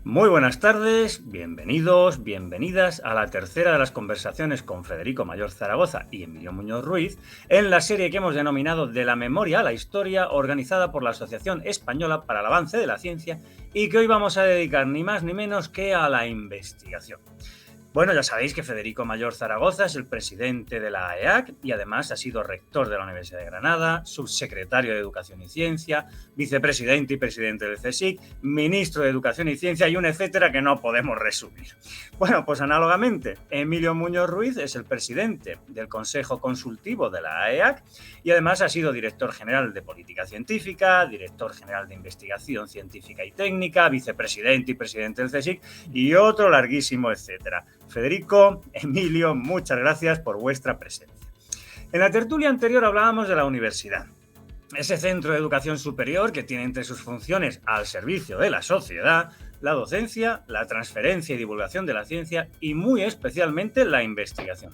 Muy buenas tardes, bienvenidos, bienvenidas a la tercera de las conversaciones con Federico Mayor Zaragoza y Emilio Muñoz Ruiz en la serie que hemos denominado De la memoria a la historia, organizada por la Asociación Española para el Avance de la Ciencia y que hoy vamos a dedicar ni más ni menos que a la investigación. Bueno, ya sabéis que Federico Mayor Zaragoza es el presidente de la AEAC y además ha sido rector de la Universidad de Granada, subsecretario de Educación y Ciencia, vicepresidente y presidente del CSIC, ministro de Educación y Ciencia y un etcétera que no podemos resumir. Bueno, pues análogamente, Emilio Muñoz Ruiz es el presidente del Consejo Consultivo de la AEAC y además ha sido director general de Política Científica, director general de Investigación Científica y Técnica, vicepresidente y presidente del CSIC y otro larguísimo etcétera. Federico, Emilio, muchas gracias por vuestra presencia. En la tertulia anterior hablábamos de la universidad, ese centro de educación superior que tiene entre sus funciones al servicio de la sociedad la docencia, la transferencia y divulgación de la ciencia y muy especialmente la investigación.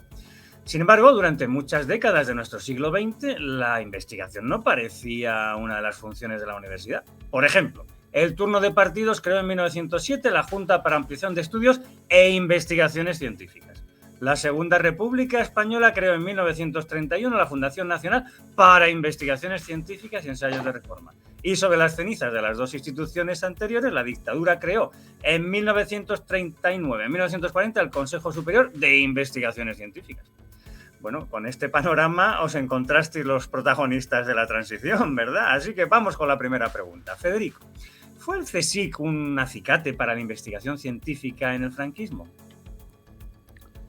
Sin embargo, durante muchas décadas de nuestro siglo XX, la investigación no parecía una de las funciones de la universidad. Por ejemplo, el turno de partidos creó en 1907 la Junta para Ampliación de Estudios e Investigaciones Científicas. La Segunda República Española creó en 1931 la Fundación Nacional para Investigaciones Científicas y Ensayos de Reforma. Y sobre las cenizas de las dos instituciones anteriores, la dictadura creó en 1939-1940 el Consejo Superior de Investigaciones Científicas. Bueno, con este panorama os encontrasteis los protagonistas de la transición, ¿verdad? Así que vamos con la primera pregunta. Federico, ¿fue el CSIC un acicate para la investigación científica en el franquismo?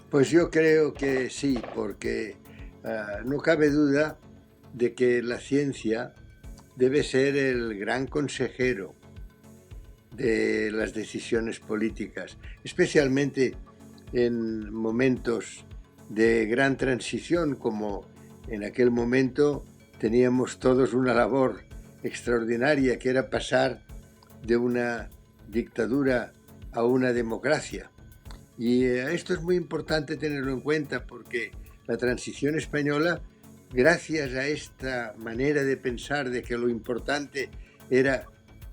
Pues yo creo que sí, porque no cabe duda de que la ciencia debe ser el gran consejero de las decisiones políticas, especialmente en momentos de gran transición, como en aquel momento teníamos todos una labor extraordinaria, que era pasar de una dictadura a una democracia. Y esto es muy importante tenerlo en cuenta, porque la transición española, gracias a esta manera de pensar de que lo importante era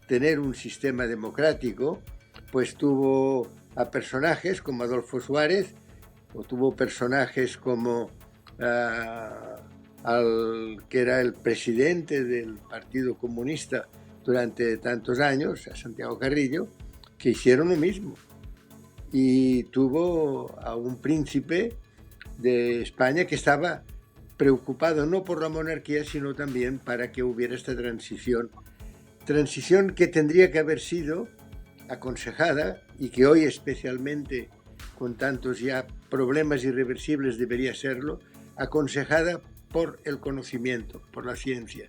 tener un sistema democrático, pues tuvo a personajes como Adolfo Suárez, o tuvo personajes como al que era el presidente del Partido Comunista durante tantos años, a Santiago Carrillo, que hicieron lo mismo. Y tuvo a un príncipe de España que estaba preocupado no por la monarquía, sino también para que hubiera esta transición que tendría que haber sido aconsejada y que hoy, especialmente con tantos ya problemas irreversibles, debería serlo, aconsejada por el conocimiento, por la ciencia.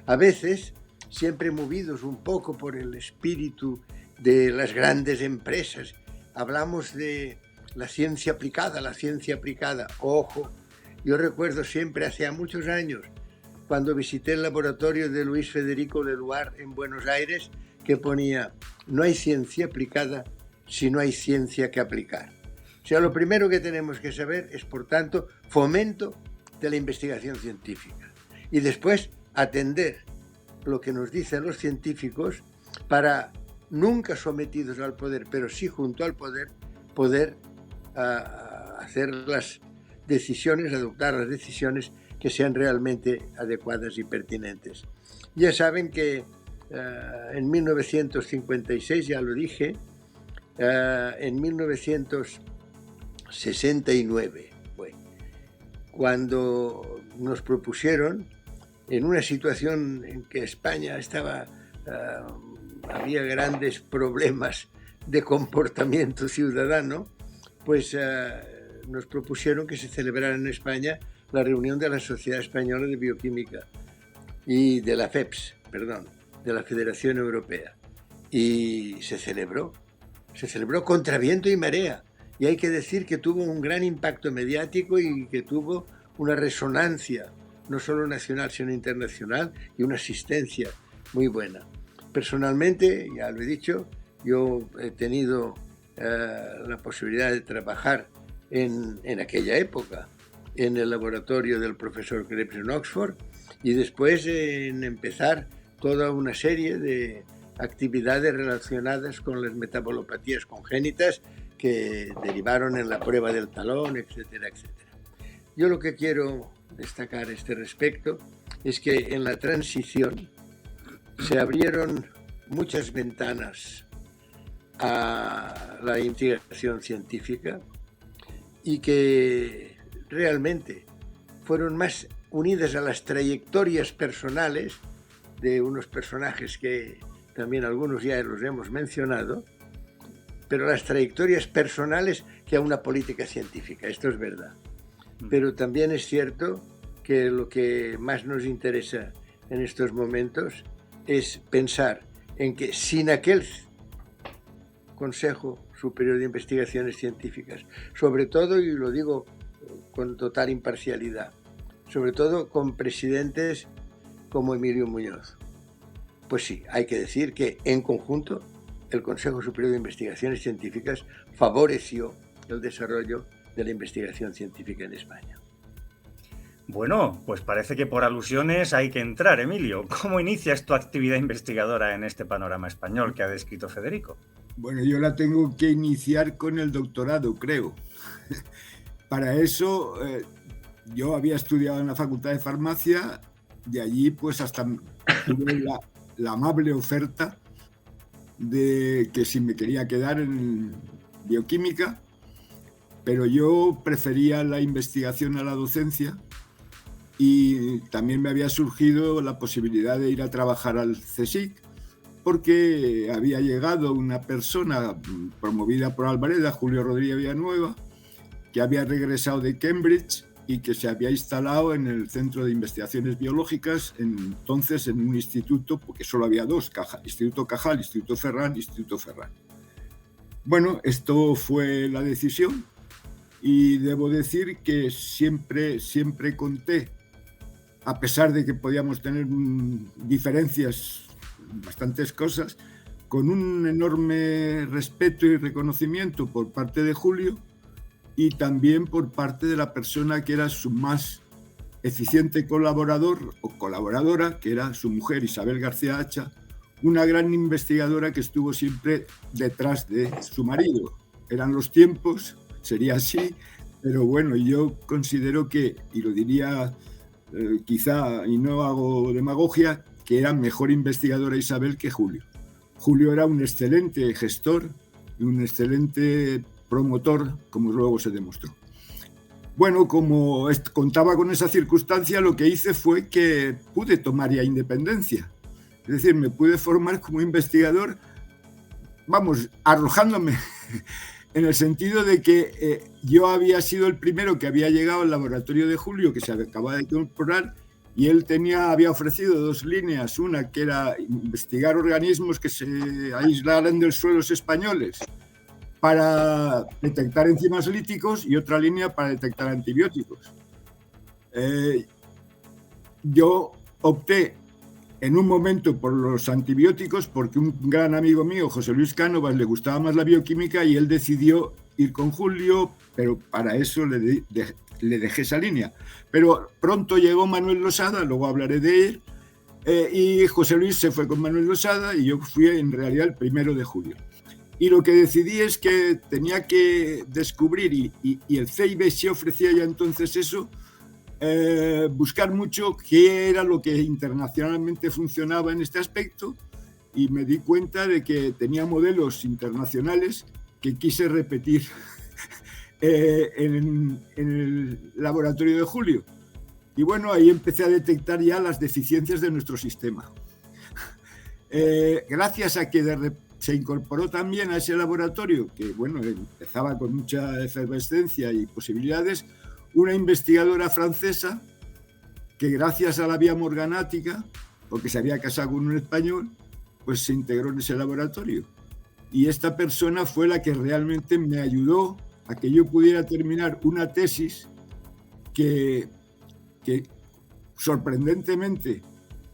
A veces, siempre movidos un poco por el espíritu de las grandes empresas, hablamos de la ciencia aplicada. Ojo, yo recuerdo siempre, hace muchos años, cuando visité el laboratorio de Luis Federico Leloir en Buenos Aires, que ponía: no hay ciencia aplicada si no hay ciencia que aplicar. O sea, lo primero que tenemos que saber es, por tanto, fomento de la investigación científica. Y después, atender lo que nos dicen los científicos para, nunca sometidos al poder, pero sí junto al poder, poder hacer las decisiones, adoptar las decisiones que sean realmente adecuadas y pertinentes. Ya saben que en 1956, ya lo dije, en 1969, bueno, cuando nos propusieron, en una situación en que España estaba, había grandes problemas de comportamiento ciudadano, pues nos propusieron que se celebrara en España la reunión de la Sociedad Española de Bioquímica y de la FEPS, perdón, de la Federación Europea. Y se celebró contra viento y marea. Y hay que decir que tuvo un gran impacto mediático y que tuvo una resonancia, no solo nacional, sino internacional, y una asistencia muy buena. Personalmente, ya lo he dicho, yo he tenido la posibilidad de trabajar en aquella época en el laboratorio del profesor Krebs en Oxford, y después en empezar toda una serie de actividades relacionadas con las metabolopatías congénitas que derivaron en la prueba del talón, etcétera, etcétera. Yo lo que quiero destacar a este respecto es que en la transición se abrieron muchas ventanas a la investigación científica y que realmente fueron más unidas a las trayectorias personales de unos personajes que también algunos ya los hemos mencionado, pero las trayectorias personales que a una política científica, esto es verdad. Pero también es cierto que lo que más nos interesa en estos momentos es pensar en que sin aquel Consejo Superior de Investigaciones Científicas, sobre todo, y lo digo con total imparcialidad, sobre todo con presidentes como Emilio Muñoz, pues sí, hay que decir que en conjunto el Consejo Superior de Investigaciones Científicas favoreció el desarrollo de la investigación científica en España. Bueno, pues parece que por alusiones hay que entrar, Emilio. ¿Cómo inicias tu actividad investigadora en este panorama español que ha descrito Federico? Bueno, yo la tengo que iniciar con el doctorado, creo. Para eso, yo había estudiado en la Facultad de Farmacia, de allí pues hasta tuve la amable oferta de que si me quería quedar en bioquímica, pero yo prefería la investigación a la docencia y también me había surgido la posibilidad de ir a trabajar al CSIC porque había llegado una persona promovida por Alvareda, Julio Rodríguez Villanueva, que había regresado de Cambridge y que se había instalado en el Centro de Investigaciones Biológicas, entonces en un instituto, porque solo había dos, Instituto Cajal, Instituto Ferran. Bueno, esto fue la decisión y debo decir que siempre conté, a pesar de que podíamos tener diferencias, bastantes cosas, con un enorme respeto y reconocimiento por parte de Julio y también por parte de la persona que era su más eficiente colaborador o colaboradora, que era su mujer Isabel García Hacha, una gran investigadora que estuvo siempre detrás de su marido. Eran los tiempos, sería así, pero bueno, yo considero que, y lo diría quizá, y no hago demagogia, que era mejor investigadora Isabel que Julio. Julio era un excelente gestor y un excelente promotor, como luego se demostró. Bueno, como contaba con esa circunstancia, lo que hice fue que pude tomar ya independencia. Es decir, me pude formar como investigador, vamos, arrojándome en el sentido de que yo había sido el primero que había llegado al laboratorio de Julio, que se acababa de incorporar, y él había ofrecido dos líneas, una que era investigar organismos que se aislaran de los suelos españoles para detectar enzimas líticos y otra línea para detectar antibióticos. Yo opté en un momento por los antibióticos porque un gran amigo mío, José Luis Cánovas, le gustaba más la bioquímica y él decidió ir con Julio, pero para eso le dejé esa línea. Pero pronto llegó Manuel Losada, luego hablaré de él, y José Luis se fue con Manuel Losada y yo fui en realidad el 1 de julio. Y lo que decidí es que tenía que descubrir, y el CIB sí ofrecía ya entonces eso, buscar mucho qué era lo que internacionalmente funcionaba en este aspecto, y me di cuenta de que tenía modelos internacionales que quise repetir en el laboratorio de Julio. Y bueno, ahí empecé a detectar ya las deficiencias de nuestro sistema. Gracias a que se incorporó también a ese laboratorio, que bueno, empezaba con mucha efervescencia y posibilidades, una investigadora francesa que gracias a la vía morganática, porque se había casado con un español, pues se integró en ese laboratorio. Y esta persona fue la que realmente me ayudó a que yo pudiera terminar una tesis que sorprendentemente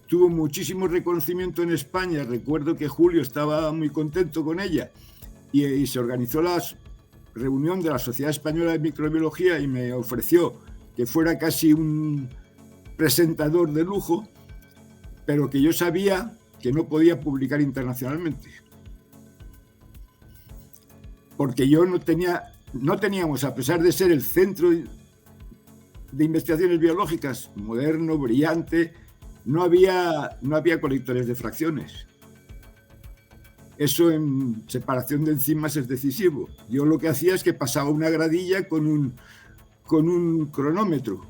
tuvo muchísimo reconocimiento en España. Recuerdo que Julio estaba muy contento con ella y se organizó la reunión de la Sociedad Española de Microbiología y me ofreció que fuera casi un presentador de lujo, pero que yo sabía que no podía publicar internacionalmente. Porque yo no teníamos, a pesar de ser el centro de investigaciones biológicas moderno, brillante, no había colectores de fracciones. Eso en separación de enzimas es decisivo. Yo lo que hacía es que pasaba una gradilla con un cronómetro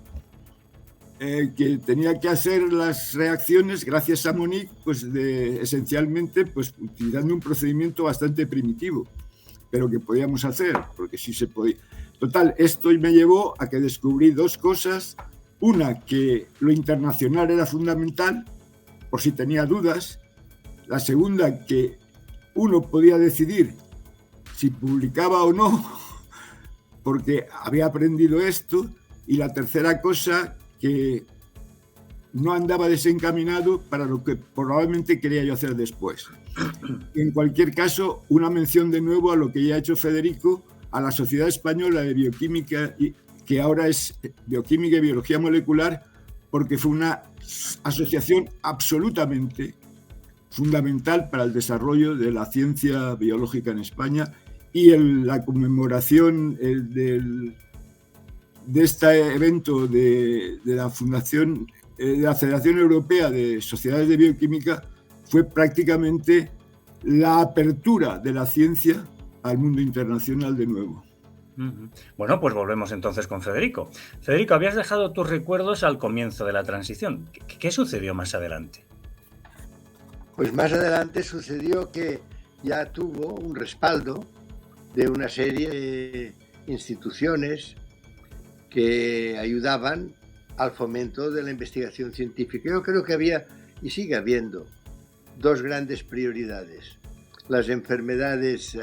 que tenía que hacer las reacciones gracias a Monique, pues esencialmente pues, utilizando un procedimiento bastante primitivo, pero que podíamos hacer, porque sí se podía. Total, esto me llevó a que descubrí dos cosas. Una, que lo internacional era fundamental, por si tenía dudas. La segunda, que uno podía decidir si publicaba o no, porque había aprendido esto. Y la tercera cosa, que no andaba desencaminado para lo que probablemente quería yo hacer después. En cualquier caso, una mención de nuevo a lo que ya ha hecho Federico, a la Sociedad Española de Bioquímica, que ahora es Bioquímica y Biología Molecular, porque fue una asociación absolutamente fundamental para el desarrollo de la ciencia biológica en España, y la conmemoración de este evento de la Fundación de la Federación Europea de Sociedades de Bioquímica fue prácticamente la apertura de la ciencia al mundo internacional de nuevo. Bueno, pues volvemos entonces con Federico. Federico, habías dejado tus recuerdos al comienzo de la transición. ¿Qué sucedió más adelante? Pues más adelante sucedió que ya tuvo un respaldo de una serie de instituciones que ayudaban al fomento de la investigación científica. Yo creo que había, y sigue habiendo, dos grandes prioridades: las enfermedades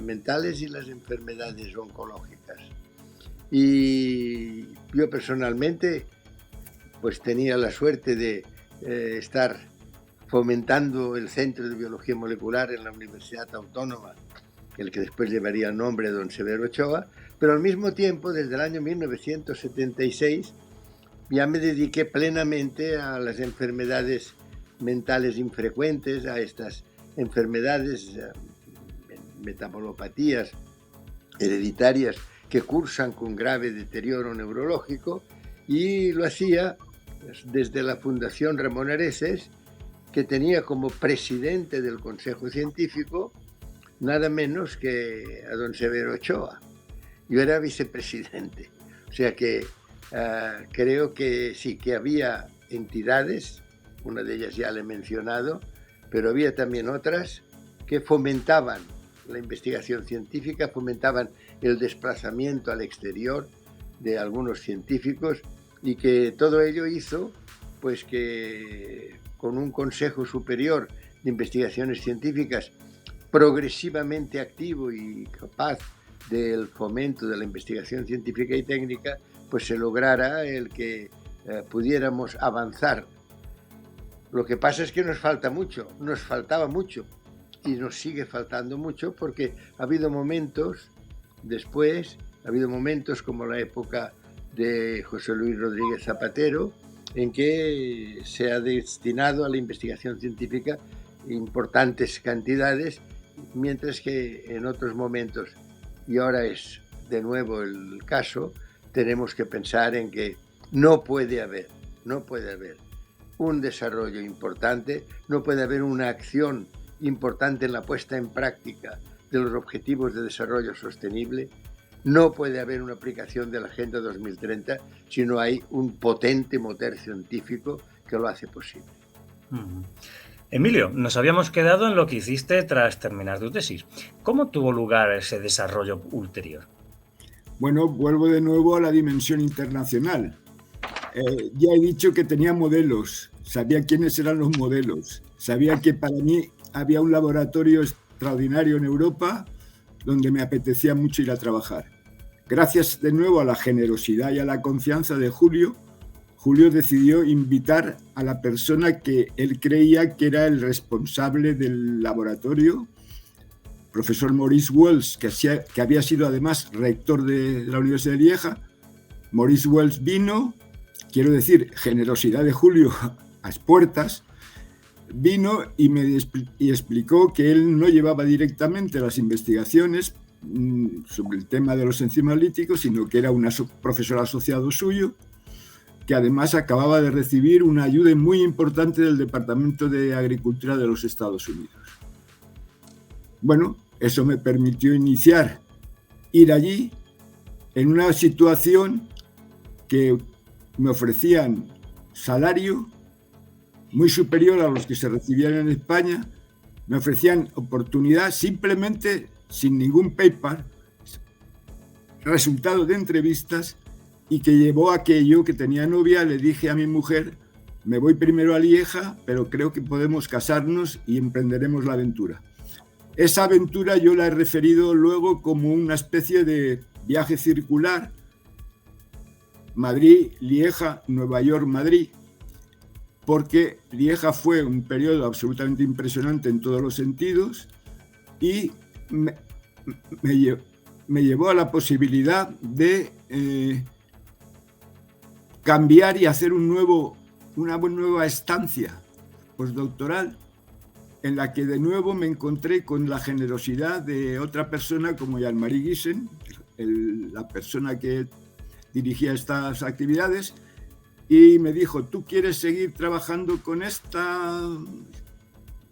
mentales y las enfermedades oncológicas. Y yo personalmente pues tenía la suerte de estar fomentando el Centro de Biología Molecular en la Universidad Autónoma, el que después llevaría el nombre de don Severo Ochoa, pero al mismo tiempo, desde el año 1976, ya me dediqué plenamente a las enfermedades mentales infrecuentes, a estas enfermedades, metabolopatías hereditarias que cursan con grave deterioro neurológico, y lo hacía desde la Fundación Ramón Areces, que tenía como presidente del Consejo Científico nada menos que a don Severo Ochoa. Yo era vicepresidente, o sea que creo que sí, que había entidades, una de ellas ya la he mencionado, pero había también otras que fomentaban la investigación científica, fomentaban el desplazamiento al exterior de algunos científicos, y que todo ello hizo pues que con un Consejo Superior de Investigaciones Científicas progresivamente activo y capaz del fomento de la investigación científica y técnica, pues se lograra el que pudiéramos avanzar. Lo que pasa es que nos faltaba mucho y nos sigue faltando mucho, porque ha habido momentos después, ha habido momentos como la época de José Luis Rodríguez Zapatero, en que se ha destinado a la investigación científica importantes cantidades, mientras que en otros momentos, y ahora es de nuevo el caso, tenemos que pensar en que no puede haber un desarrollo importante, no puede haber una acción importante en la puesta en práctica de los objetivos de desarrollo sostenible, no puede haber una aplicación de la Agenda 2030 si no hay un potente motor científico que lo hace posible. Emilio, nos habíamos quedado en lo que hiciste tras terminar tu tesis. ¿Cómo tuvo lugar ese desarrollo ulterior? Bueno, vuelvo de nuevo a la dimensión internacional. Ya he dicho que tenía modelos, sabía quiénes eran los modelos, sabía que para mí había un laboratorio extraordinario en Europa donde me apetecía mucho ir a trabajar. Gracias de nuevo a la generosidad y a la confianza de Julio decidió invitar a la persona que él creía que era el responsable del laboratorio, profesor Maurice Wells, que había sido además rector de la Universidad de Lieja. Maurice Wells vino, quiero decir, generosidad de Julio a expuertas, vino y explicó que él no llevaba directamente las investigaciones sobre el tema de los enzimas líticos, sino que era un profesor asociado suyo, que además acababa de recibir una ayuda muy importante del Departamento de Agricultura de los Estados Unidos. Bueno, eso me permitió ir allí en una situación que me ofrecían salario muy superior a los que se recibían en España, me ofrecían oportunidad simplemente sin ningún paper, resultado de entrevistas, y que llevó a que yo, que tenía novia, le dije a mi mujer: me voy primero a Lieja, pero creo que podemos casarnos y emprenderemos la aventura. Esa aventura yo la he referido luego como una especie de viaje circular, Madrid, Lieja, Nueva York, Madrid, porque Lieja fue un periodo absolutamente impresionante en todos los sentidos y me llevó a la posibilidad de cambiar y hacer una nueva estancia postdoctoral, en la que de nuevo me encontré con la generosidad de otra persona como Jean-Marie Guissen, la persona que dirigía estas actividades, y me dijo: ¿tú quieres seguir trabajando con esta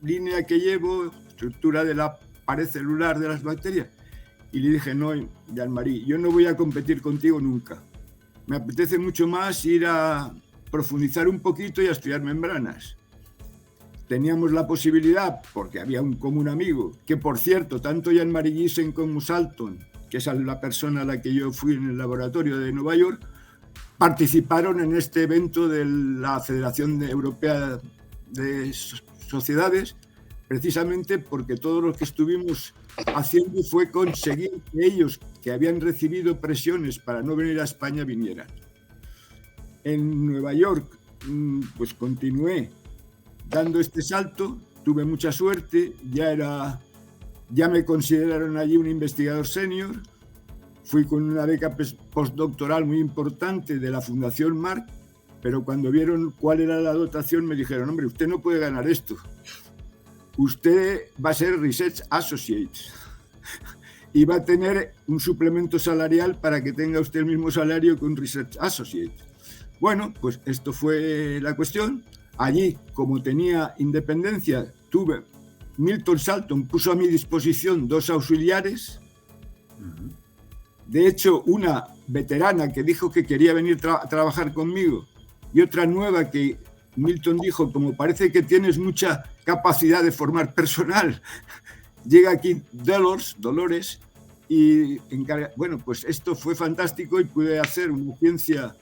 línea que llevo, estructura de la pared celular de las bacterias? Y le dije: no, Jean-Marie, yo no voy a competir contigo nunca. Me apetece mucho más ir a profundizar un poquito y a estudiar membranas. Teníamos la posibilidad, porque había un común amigo, que por cierto, tanto Jean-Marie Guissen como Salton, que es la persona a la que yo fui en el laboratorio de Nueva York, participaron en este evento de la Federación Europea de Sociedades, precisamente porque todo lo que estuvimos haciendo fue conseguir que ellos, que habían recibido presiones para no venir a España, vinieran. En Nueva York, pues continué dando este salto, tuve mucha suerte, ya me consideraron allí un investigador senior, fui con una beca postdoctoral muy importante de la Fundación Marc, pero cuando vieron cuál era la dotación me dijeron: hombre, usted no puede ganar esto, usted va a ser Research Associate y va a tener un suplemento salarial para que tenga usted el mismo salario que un Research Associate. Bueno, pues esto fue la cuestión. Allí, como tenía independencia, Milton Salton puso a mi disposición 2 auxiliares. De hecho, una veterana que dijo que quería venir a trabajar conmigo, y otra nueva que Milton dijo: como parece que tienes mucha capacidad de formar personal, llega aquí Dolores, y bueno, pues esto fue fantástico y pude hacer una ciencia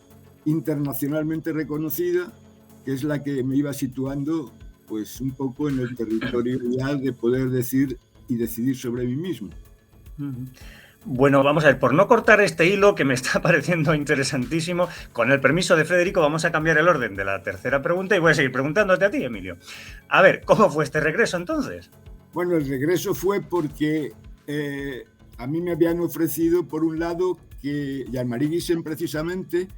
internacionalmente reconocida, que es la que me iba situando pues un poco en el territorio real de poder decir y decidir sobre mí mismo. Bueno, vamos a ver, por no cortar este hilo que me está pareciendo interesantísimo, con el permiso de Federico vamos a cambiar el orden de la tercera pregunta y voy a seguir preguntándote a ti, Emilio. A ver, ¿cómo fue este regreso entonces? Bueno, el regreso fue porque a mí me habían ofrecido, por un lado, que Jean-Marie Guissen precisamente,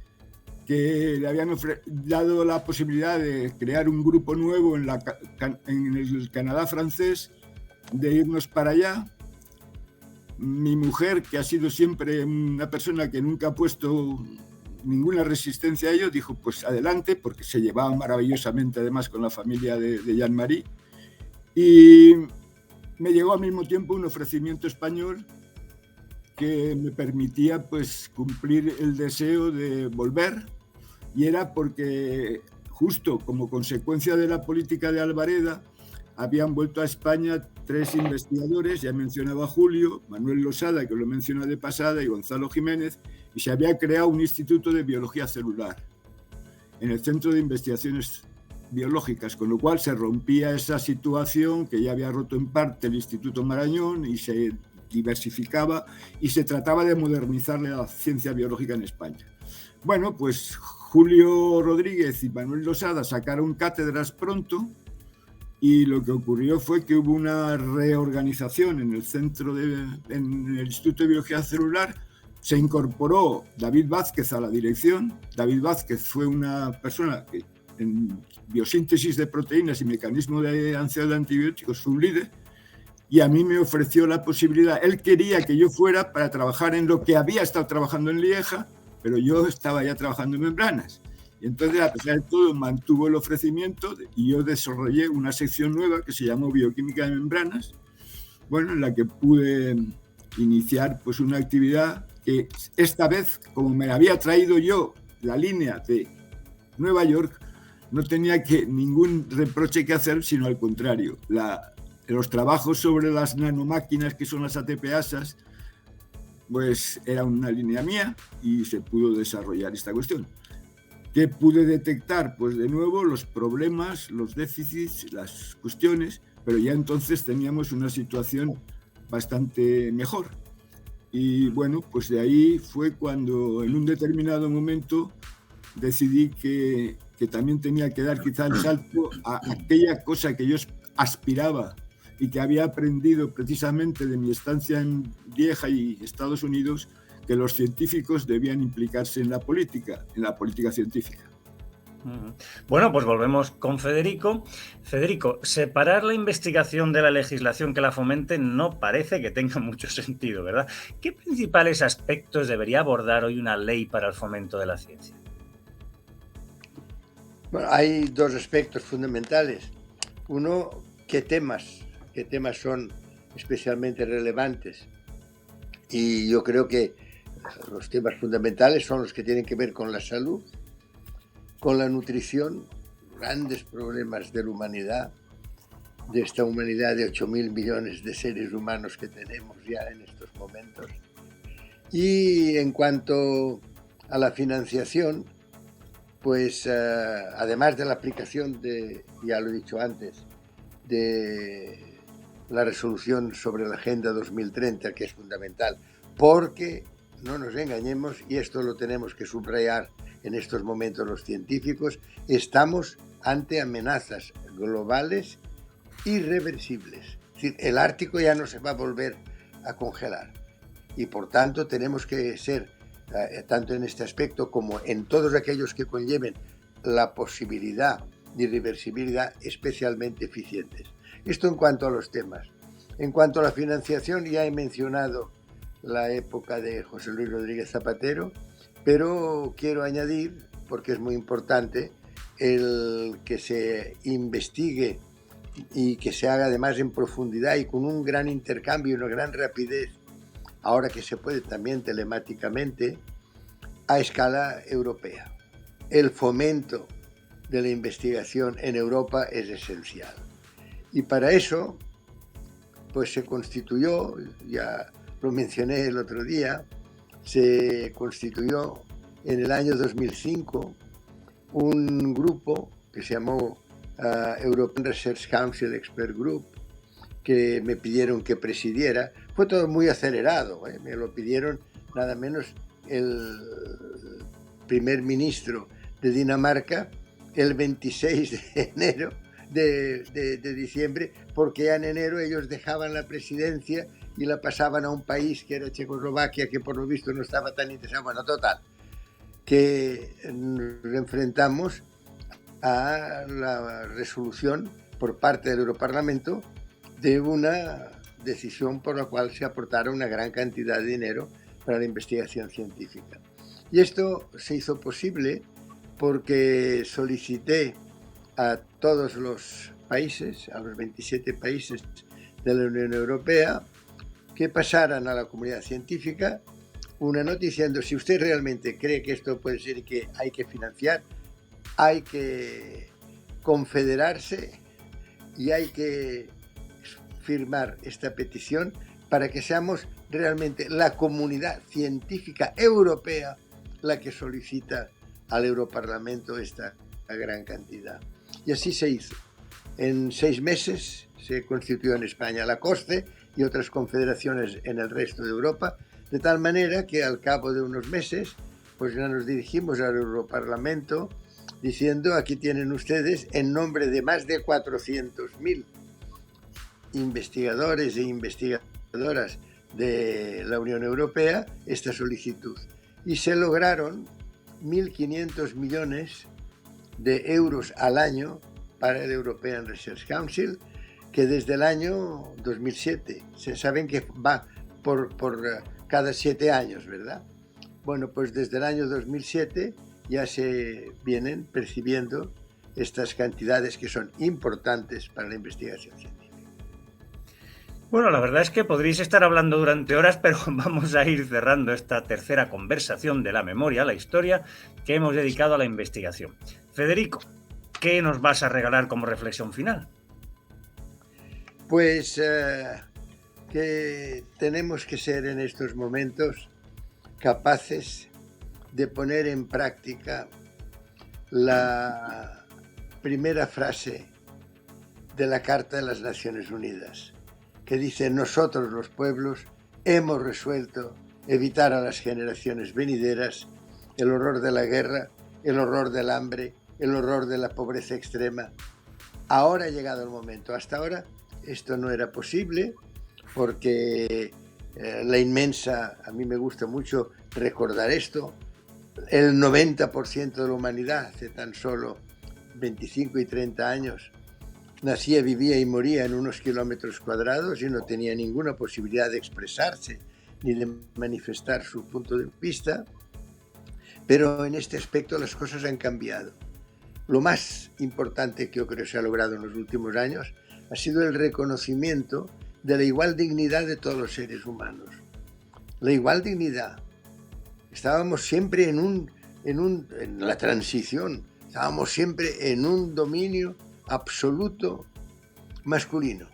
que le habían dado la posibilidad de crear un grupo nuevo en el Canadá francés, de irnos para allá. Mi mujer, que ha sido siempre una persona que nunca ha puesto ninguna resistencia a ello, dijo: pues adelante, porque se llevaba maravillosamente además con la familia de Jean-Marie. Y me llegó al mismo tiempo un ofrecimiento español que me permitía pues cumplir el deseo de volver, y era porque justo como consecuencia de la política de Albareda habían vuelto a España 3 investigadores, ya mencionaba Julio, Manuel Losada, que lo menciona de pasada, y Gonzalo Jiménez, y se había creado un instituto de biología celular en el Centro de Investigaciones Biológicas, con lo cual se rompía esa situación que ya había roto en parte el Instituto Marañón y se diversificaba y se trataba de modernizar la ciencia biológica en España. Bueno, pues Julio Rodríguez y Manuel Losada sacaron cátedras pronto, y lo que ocurrió fue que hubo una reorganización en el Instituto de Biología Celular. Se incorporó David Vázquez a la dirección. David Vázquez fue una persona que en biosíntesis de proteínas y mecanismo de acción de antibióticos, fue un líder, y a mí me ofreció la posibilidad. Él quería que yo fuera para trabajar en lo que había estado trabajando en Lieja, pero yo estaba ya trabajando en membranas. Y entonces, a pesar de todo, mantuvo el ofrecimiento y yo desarrollé una sección nueva que se llamó Bioquímica de Membranas, bueno, en la que pude iniciar pues una actividad que esta vez, como me había traído yo la línea de Nueva York, no tenía ningún reproche que hacer, sino al contrario. Los trabajos sobre las nanomáquinas, que son las ATPasas, pues era una línea mía y se pudo desarrollar esta cuestión. ¿Qué pude detectar? Pues de nuevo los problemas, los déficits, las cuestiones, pero ya entonces teníamos una situación bastante mejor. Y bueno, pues de ahí fue cuando en un determinado momento decidí que también tenía que dar quizá el salto a aquella cosa que yo aspiraba y que había aprendido precisamente de mi estancia en Lieja y Estados Unidos, que los científicos debían implicarse en la política científica. Bueno, pues volvemos con Federico. Federico, separar la investigación de la legislación que la fomente no parece que tenga mucho sentido, ¿verdad? ¿Qué principales aspectos debería abordar hoy una ley para el fomento de la ciencia? Bueno, hay dos aspectos fundamentales. Uno, qué temas son especialmente relevantes. Y yo creo que los temas fundamentales son los que tienen que ver con la salud, con la nutrición, grandes problemas de la humanidad, de esta humanidad de 8.000 millones de seres humanos que tenemos ya en estos momentos. Y en cuanto a la financiación, pues además de la aplicación ya lo he dicho antes, de la resolución sobre la Agenda 2030, que es fundamental, porque no nos engañemos, y esto lo tenemos que subrayar en estos momentos los científicos, estamos ante amenazas globales irreversibles. Es decir, el Ártico ya no se va a volver a congelar y por tanto tenemos que ser, tanto en este aspecto como en todos aquellos que conlleven la posibilidad de irreversibilidad, especialmente eficientes. Esto en cuanto a los temas. En cuanto a la financiación, ya he mencionado la época de José Luis Rodríguez Zapatero, pero quiero añadir, porque es muy importante, el que se investigue y que se haga además en profundidad y con un gran intercambio y una gran rapidez, ahora que se puede también telemáticamente, a escala europea. El fomento de la investigación en Europa es esencial. Y para eso, pues se constituyó, ya lo mencioné el otro día, se constituyó en el año 2005 un grupo que se llamó European Research Council Expert Group, que me pidieron que presidiera. Fue todo muy acelerado, me lo pidieron nada menos el primer ministro de Dinamarca el 26 de enero de diciembre, porque ya en enero ellos dejaban la presidencia y la pasaban a un país que era Checoslovaquia, que por lo visto no estaba tan interesado. Bueno, total, que nos enfrentamos a la resolución por parte del Europarlamento de una decisión por la cual se aportara una gran cantidad de dinero para la investigación científica. Y esto se hizo posible porque solicité a todos los países, a los 27 países de la Unión Europea, que pasaran a la comunidad científica una nota diciendo: si usted realmente cree que esto puede ser y que hay que financiar, hay que confederarse y hay que firmar esta petición para que seamos realmente la comunidad científica europea la que solicita al Europarlamento esta gran cantidad. Y así se hizo. En 6 meses se constituyó en España la COSCE y otras confederaciones en el resto de Europa, de tal manera que al cabo de unos meses pues ya nos dirigimos al Europarlamento diciendo: aquí tienen ustedes, en nombre de más de 400.000 investigadores e investigadoras de la Unión Europea, esta solicitud. Y se lograron 1.500 millones de euros al año para el European Research Council, que desde el año 2007, se saben que va por cada 7 años, ¿verdad? Bueno, pues desde el año 2007 ya se vienen percibiendo estas cantidades que son importantes para la investigación científica. Bueno, la verdad es que podréis estar hablando durante horas, pero vamos a ir cerrando esta tercera conversación de la memoria a la historia que hemos dedicado a la investigación. Federico, ¿qué nos vas a regalar como reflexión final? Pues que tenemos que ser en estos momentos capaces de poner en práctica la primera frase de la Carta de las Naciones Unidas, que dice: nosotros los pueblos hemos resuelto evitar a las generaciones venideras el horror de la guerra, el horror del hambre, el horror de la pobreza extrema. Ahora ha llegado el momento. Hasta ahora esto no era posible porque la inmensa, a mí me gusta mucho recordar esto, el 90% de la humanidad hace tan solo 25 y 30 años nacía, vivía y moría en unos kilómetros cuadrados y no tenía ninguna posibilidad de expresarse ni de manifestar su punto de vista, pero en este aspecto las cosas han cambiado. Lo más importante que yo creo que se ha logrado en los últimos años ha sido el reconocimiento de la igual dignidad de todos los seres humanos. La igual dignidad. Estábamos siempre en la transición, estábamos siempre en un dominio absoluto masculino.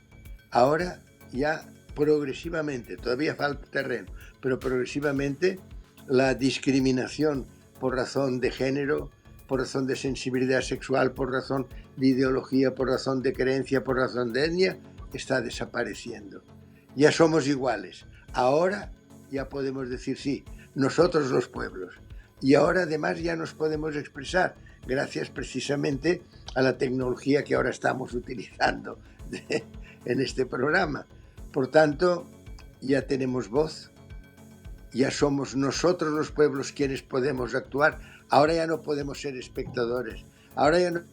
Ahora ya progresivamente, todavía falta terreno, pero progresivamente la discriminación por razón de género, por razón de sensibilidad sexual, por razón de ideología, por razón de creencia, por razón de etnia, está desapareciendo. Ya somos iguales. Ahora ya podemos decir sí, nosotros los pueblos. Y ahora además ya nos podemos expresar gracias precisamente a la tecnología que ahora estamos utilizando en este programa. Por tanto, ya tenemos voz, ya somos nosotros los pueblos quienes podemos actuar. Ahora ya no podemos ser espectadores. Ahora ya no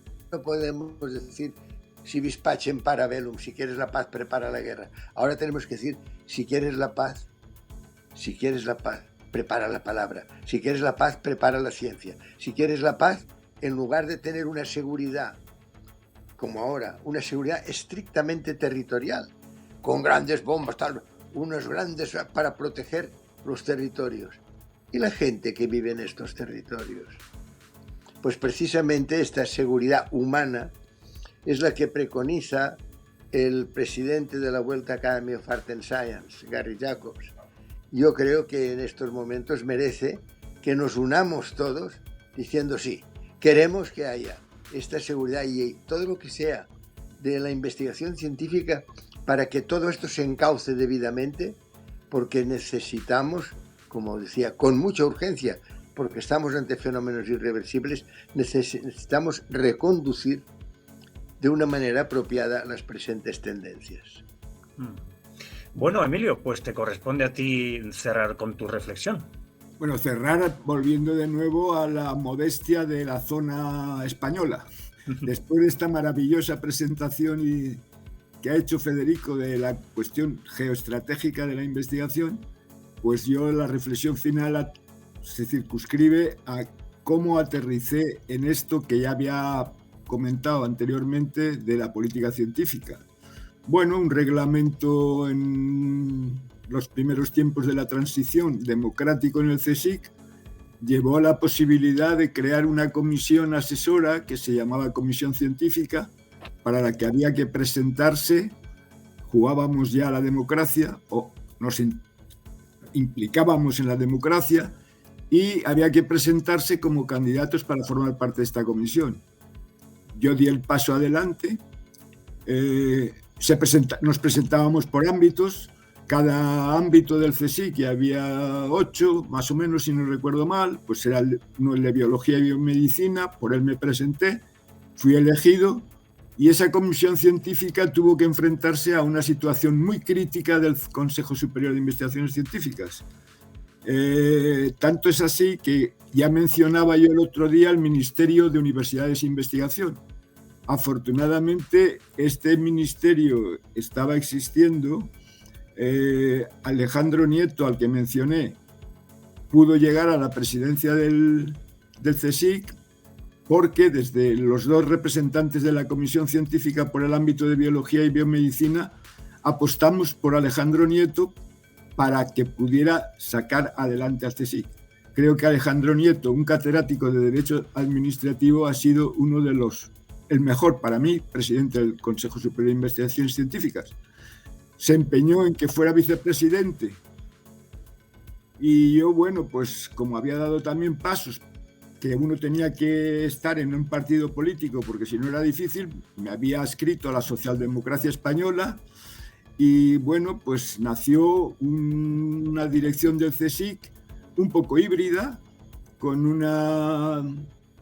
podemos decir si vis pacem para bellum, si quieres la paz, prepara la guerra. Ahora tenemos que decir, si quieres la paz, prepara la palabra. Si quieres la paz, prepara la ciencia. Si quieres la paz, en lugar de tener una seguridad, como ahora, una seguridad estrictamente territorial, con grandes bombas, unos grandes para proteger los territorios. ¿Y la gente que vive en estos territorios? Pues precisamente esta seguridad humana es la que preconiza el presidente de la World Academy of Art and Science, Gary Jacobs. Yo creo que en estos momentos merece que nos unamos todos diciendo sí, queremos que haya esta seguridad y todo lo que sea de la investigación científica para que todo esto se encauce debidamente, porque necesitamos, como decía, con mucha urgencia, porque estamos ante fenómenos irreversibles, necesitamos reconducir de una manera apropiada las presentes tendencias. Bueno, Emilio, pues te corresponde a ti cerrar con tu reflexión. Bueno, cerrar volviendo de nuevo a la modestia de la zona española. Después de esta maravillosa presentación que ha hecho Federico de la cuestión geoestratégica de la investigación, pues yo la reflexión final se circunscribe a cómo aterricé en esto que ya había comentado anteriormente de la política científica. Bueno, un reglamento en los primeros tiempos de la transición democrático en el CSIC llevó a la posibilidad de crear una comisión asesora que se llamaba Comisión Científica, para la que había que presentarse, jugábamos ya a la democracia o nos implicábamos en la democracia y había que presentarse como candidatos para formar parte de esta comisión. Yo di el paso adelante, nos presentábamos por ámbitos. Cada ámbito del CSIC, que había 8, más o menos, si no recuerdo mal, pues era el de biología y biomedicina, por él me presenté, fui elegido y esa comisión científica tuvo que enfrentarse a una situación muy crítica del Consejo Superior de Investigaciones Científicas. Tanto es así que ya mencionaba yo el otro día el Ministerio de Universidades e Investigación. Afortunadamente, este ministerio estaba existiendo. Alejandro Nieto, al que mencioné, pudo llegar a la presidencia del CSIC porque desde los dos representantes de la Comisión Científica por el ámbito de Biología y Biomedicina apostamos por Alejandro Nieto para que pudiera sacar adelante al CSIC. Creo que Alejandro Nieto, un catedrático de Derecho Administrativo, ha sido uno de el mejor para mí, presidente del Consejo Superior de Investigaciones Científicas. Se empeñó en que fuera vicepresidente y yo, bueno, pues como había dado también pasos que uno tenía que estar en un partido político porque si no era difícil, me había adscrito a la socialdemocracia española y bueno, pues nació una dirección del CSIC un poco híbrida, con una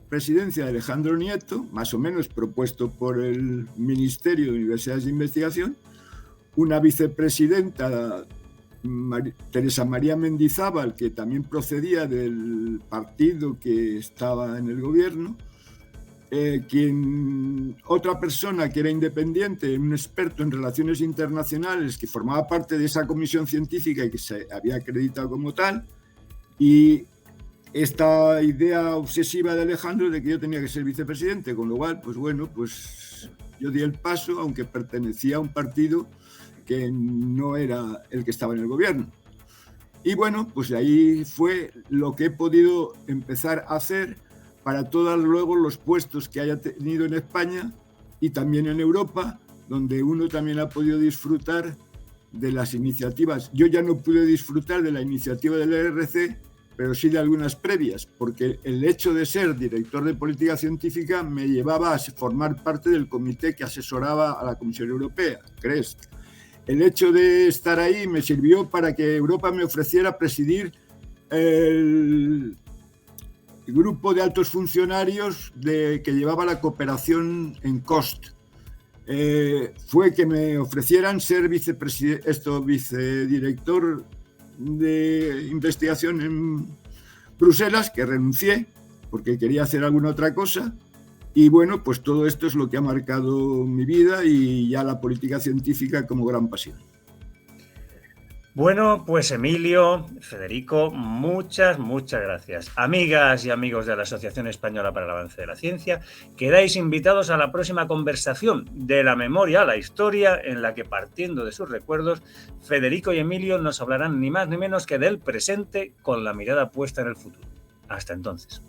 presidencia de Alejandro Nieto, más o menos propuesto por el Ministerio de Universidades de Investigación, una vicepresidenta, Teresa María Mendizábal, que también procedía del partido que estaba en el gobierno, otra persona que era independiente, un experto en relaciones internacionales, que formaba parte de esa comisión científica y que se había acreditado como tal, y esta idea obsesiva de Alejandro de que yo tenía que ser vicepresidente, con lo cual, pues bueno, pues yo di el paso, aunque pertenecía a un partido que no era el que estaba en el gobierno. Y bueno, pues ahí fue lo que he podido empezar a hacer para todos luego los puestos que haya tenido en España y también en Europa, donde uno también ha podido disfrutar de las iniciativas. Yo ya no pude disfrutar de la iniciativa del ERC, pero sí de algunas previas, porque el hecho de ser director de política científica me llevaba a formar parte del comité que asesoraba a la Comisión Europea, CREST. El hecho de estar ahí me sirvió para que Europa me ofreciera presidir el grupo de altos funcionarios que llevaba la cooperación en COST. Fue que me ofrecieran ser vicedirector de investigación en Bruselas, que renuncié porque quería hacer alguna otra cosa. Y bueno, pues todo esto es lo que ha marcado mi vida y ya la política científica como gran pasión. Bueno, pues Emilio, Federico, muchas gracias. Amigas y amigos de la Asociación Española para el Avance de la Ciencia, quedáis invitados a la próxima conversación de la memoria a la historia, en la que, partiendo de sus recuerdos, Federico y Emilio nos hablarán ni más ni menos que del presente con la mirada puesta en el futuro. Hasta entonces.